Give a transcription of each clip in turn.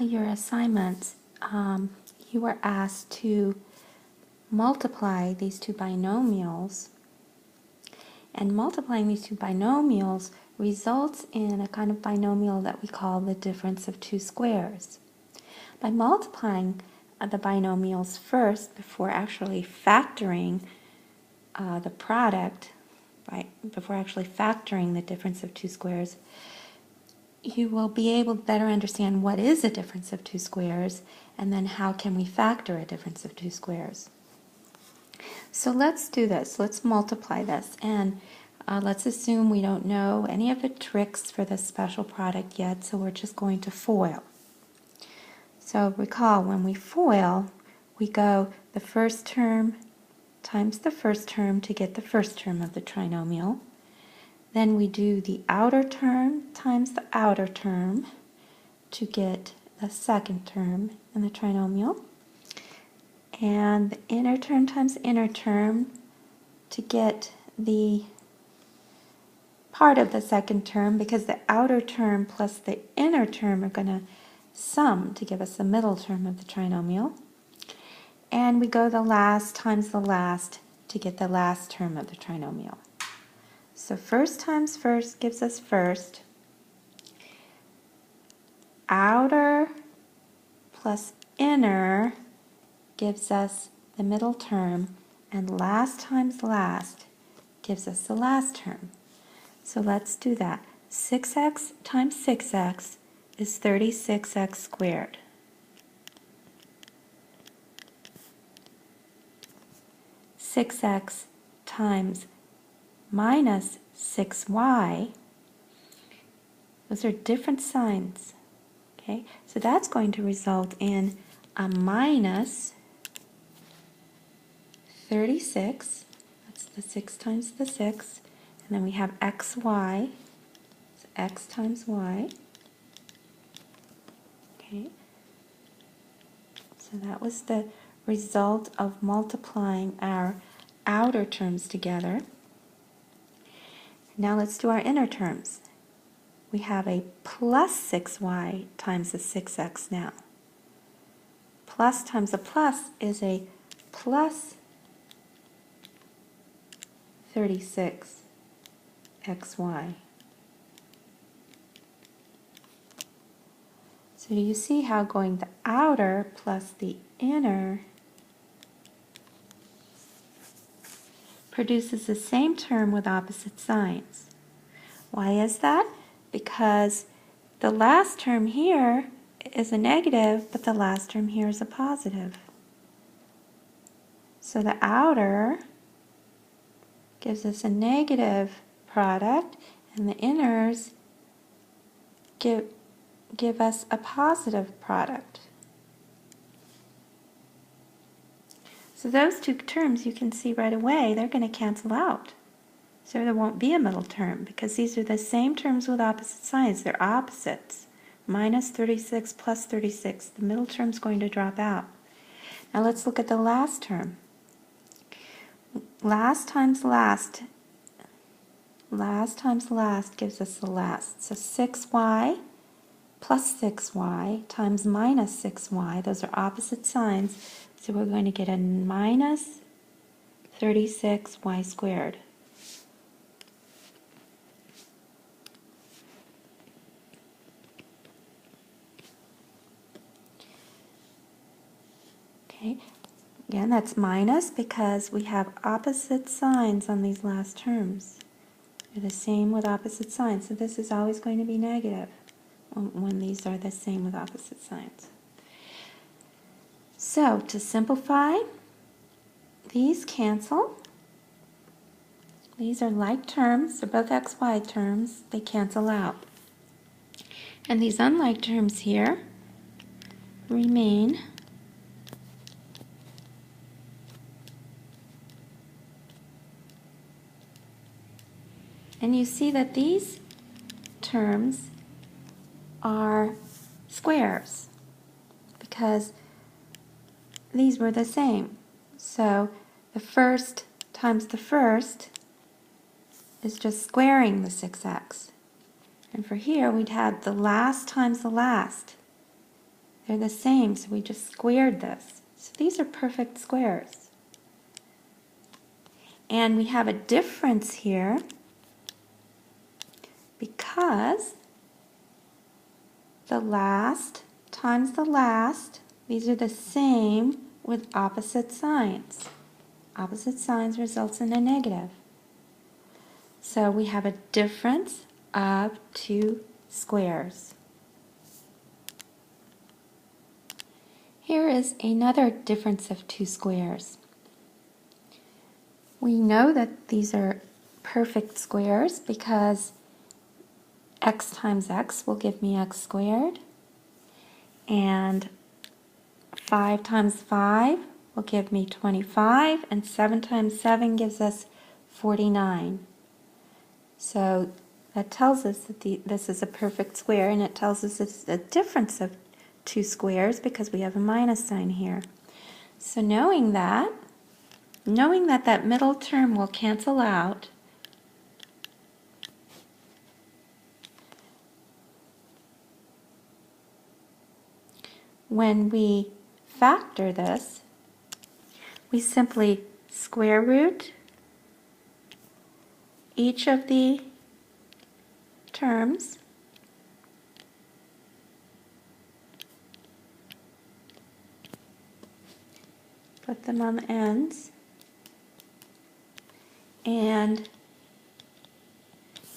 your assignment, you were asked to multiply these two binomials, and multiplying these two binomials results in a kind of binomial that we call the difference of two squares. By multiplying the binomials first before actually factoring the product, before actually factoring the difference of two squares, you will be able to better understand what is a difference of two squares and then how can we factor a difference of two squares. So let's do this. Let's multiply this, and let's assume we don't know any of the tricks for this special product yet, so we're just going to FOIL. So recall, when we FOIL, we go the first term times the first term to get the first term of the trinomial. Then we do the outer term times the outer term to get the second term in the trinomial. And the inner term times the inner term to get the part of the second term, because the outer term plus the inner term are going to sum to give us the middle term of the trinomial. And we go the last times the last to get the last term of the trinomial. So first times first gives us first. Outer plus inner gives us the middle term, and last times last gives us the last term. So let's do that. 6x times 6x is 36x squared. Six x times minus 6y, those are different signs. Okay, so that's going to result in a minus 36, that's the 6 times the 6, and then we have xy, so x times y. Okay, so that was the result of multiplying our outer terms together. Now let's do our inner terms. We have a plus 6y times the 6x now. Plus times a plus is a plus 36xy. So do you see how going the outer plus the inner produces the same term with opposite signs? Why is that? Because the last term here is a negative, but the last term here is a positive. So the outer gives us a negative product, and the inners give us a positive product. So those two terms, you can see right away, they're going to cancel out. So there won't be a middle term, because these are the same terms with opposite signs. They're opposites. Minus 36 plus 36. The middle term is going to drop out. Now let's look at the last term. Last times last gives us the last. So 6y plus 6y times minus 6y. Those are opposite signs. So we're going to get a minus 36y squared. Okay, again, that's minus because we have opposite signs on these last terms. They're the same with opposite signs, so this is always going to be negative when these are the same with opposite signs. So, to simplify, these cancel. These are like terms, they're both xy terms, they cancel out. And these unlike terms here remain. And you see that these terms are squares because these were the same. So the first times the first is just squaring the 6x. And for here, we'd have the last times the last They're the same, so we just squared this. So these are perfect squares. And we have a difference here because the last times the last, these are the same with opposite signs. Opposite signs results in a negative. So we have a difference of two squares. Here is another difference of two squares. We know that these are perfect squares because x times x will give me x squared, and 5 times 5 will give me 25, and 7 times 7 gives us 49. So that tells us that this is a perfect square, and it tells us it's a difference of two squares because we have a minus sign here. So knowing that that middle term will cancel out, when we factor this, we simply square root each of the terms, put them on the ends, and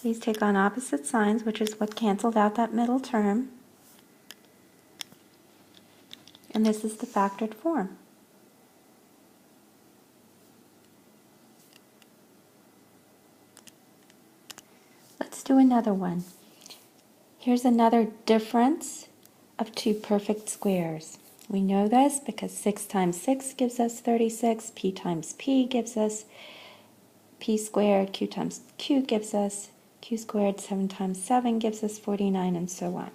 these take on opposite signs, which is what canceled out that middle term. And this is the factored form. Let's do another one. Here's another difference of two perfect squares. We know this because 6 times 6 gives us 36, p times p gives us p squared, q times q gives us q squared, 7 times 7 gives us 49, and so on.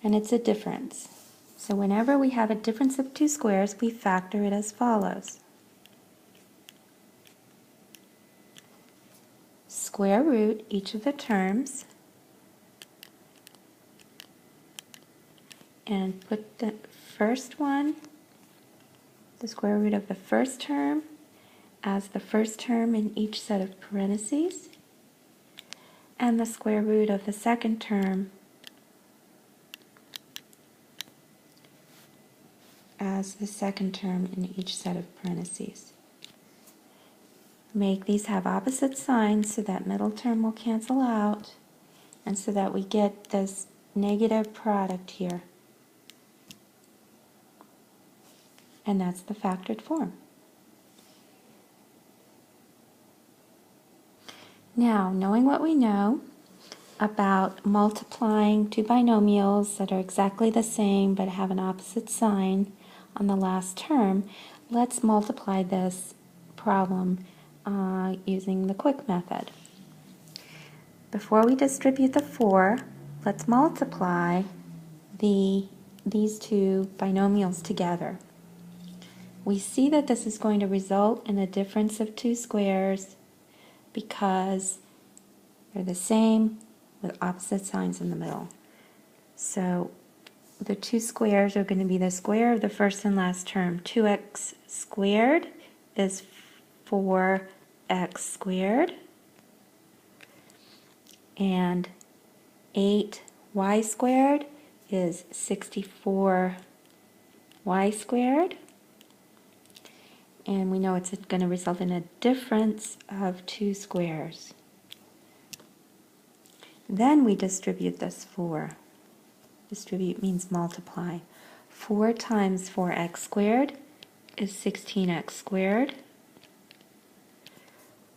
And it's a difference. So whenever we have a difference of two squares, we factor it as follows. Square root each of the terms and put the first one, the square root of the first term, as the first term in each set of parentheses, and the square root of the second term as the second term in each set of parentheses. Make these have opposite signs so that middle term will cancel out, and so that we get this negative product here. And that's the factored form. Now, knowing what we know about multiplying two binomials that are exactly the same but have an opposite sign on the last term, let's multiply this problem using the quick method. Before we distribute the 4, let's multiply these two binomials together. We see that this is going to result in a difference of two squares because they're the same with opposite signs in the middle. So the two squares are going to be the square of the first and last term. 2x squared is 4x squared, and 8y squared is 64y squared. And we know it's going to result in a difference of two squares. Then we distribute this 4. Distribute means multiply. 4 times 4x squared is 16x squared.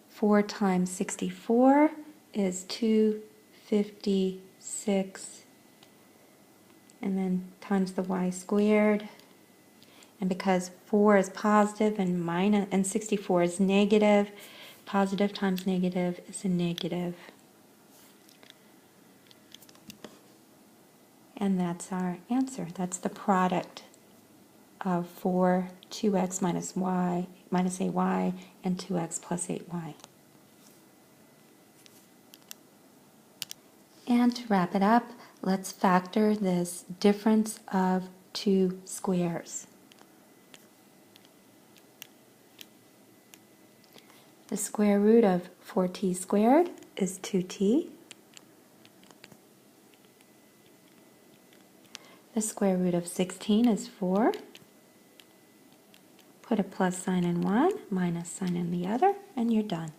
4 times 64 is 256, and then times the y squared. And because 4 is positive and 64 is negative, positive times negative is a negative. And that's our answer. That's the product of 2x minus ay, and 2x plus 8y. And to wrap it up, let's factor this difference of two squares. The square root of 4t squared is 2t. The square root of 16 is 4. Put a plus sign in one, minus sign in the other, and you're done.